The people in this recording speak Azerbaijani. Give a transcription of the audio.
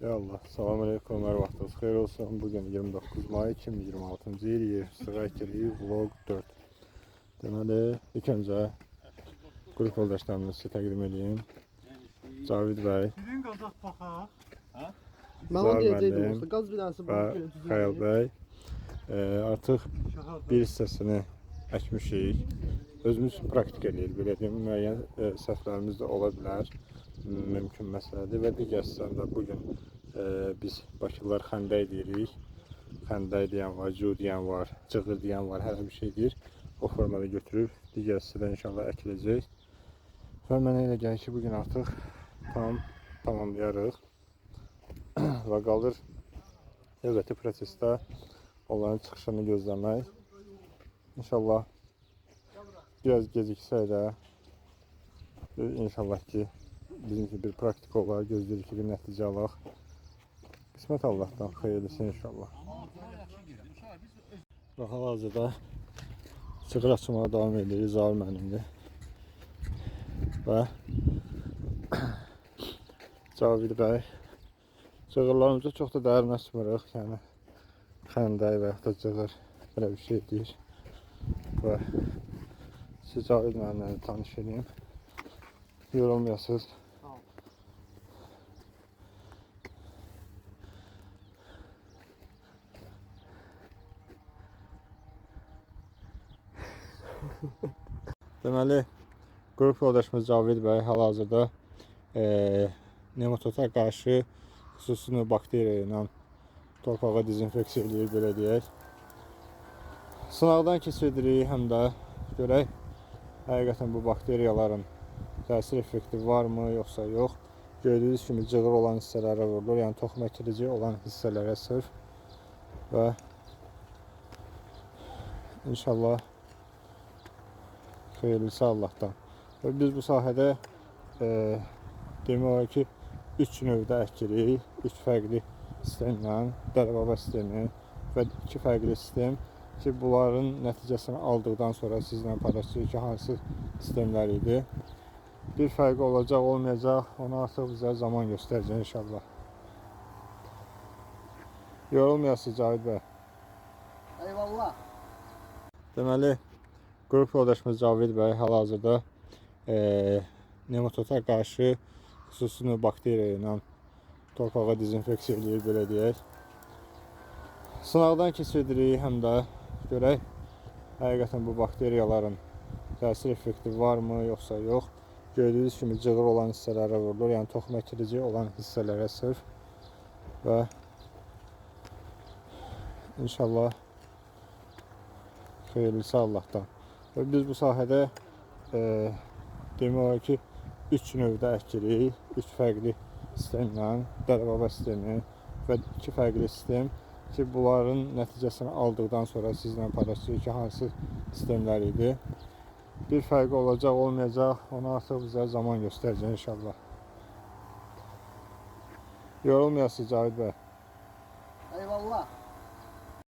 Ya Allah. Salam aleyküm. Her vaxtınız xeyir olsun. Bugün 29 May 2026-cı il sıra ikili vlog 4. Deməli, ilk öncə qrup yoldaşlarımızı təqdim edeyim. Cavid bəy, Birin qazaq baxaq. Mən onu Zar deyəcəkdim müəllim olsa. Qaz binası bu və görüntüsü. Xəyal bəy. Artıq bir hissəsini əkmişik. Özümüz praktik edirik, belə deyim. Müəyyən səhvlərimiz də ola bilər. Mümkün məsələdir və digər hissəndə bugün biz Bakılılar xəndək deyirik. Xəndək deyən var, cu deyən var, cığır deyən var, hər bir şey deyir. O formada götürüb digər hissədə inşallah əkiləcək. Və mənə elə gəlir ki, bugün artıq tamamlayarıq və qalır növbəti prosesdə onların çıxışını gözləmək. İnşallah biraz geciksə də inşallah ki bizimki bir praktik olar, gözləyirik ki bir nəticə alaq. Qismət Allah'tan xeyirlisi inşallah. Və hal-hazırda çığır açmağa davam edirik, Zar mənimdir. Və Cavid bəy. Cığırlarımızda çox da dərin açmırıq, yəni xəndək və yaxud da cığır belə bir şey deyir. Və siz Cavid mənimlə tanış edeyim. Yorulmayasınız. Deməli, qrup yoldaşımız Cavid bəy hal-hazırda nematota qarşı xüsusi bakteriya ilə torpağı dezinfeksiya edir, belə deyək. Sınaqdan keçiririk, həm də görək həqiqətən bu bakteriyaların təsir effekti varmı, yoxsa yox. Gördüyünüz kimi cığır olan hissələrə vurulur, yəni toxum əkilici olan hissələrə sırf və inşallah xeyirlisi Allah'tan. Və biz bu sahədə demək olar ki 3 növdə əkirik, 3 fərqli sistemlə, dərə-baba sistemi və 2 fərqli sistem ki bunların nəticəsini aldıqdan sonra sizlə paylaşacağıq ki hansı sistemlər idi. Bir fərqi olacaq, olmayacaq, onu artıq bizə zaman göstərəcək inşallah. Yorulmayasınız Cavid bəy. Eyvallah. Deməli, qrup yoldaşımız Cavid bəy hal-hazırda nematota qarşı xüsusi bakteriya ilə torpağı dezinfeksiya edir, belə deyək. Sınaqdan keçiririk, həm də görək həqiqətən bu bakteriyaların təsir effekti varmı, yoxsa yox. Gördüyünüz kimi cığır olan hissələrə vurulur, yəni toxum əkilici olan hissələrə sırf və inşallah xeyirlisi Allah'tan. Və biz bu sahədə demək olar ki 3 növdə əkirik, 3 fərqli sistemlə, dərə-baba sistemi və 2 fərqli sistem ki bunların nəticəsini aldıqdan sonra sizlə paylaşacağıq ki hansı sistemlər idi. Bir fərqi olacaq, olmayacaq, onu artıq bizə zaman göstərəcək inşallah. Yorulmayasınız Cavid bəy. Eyvallah.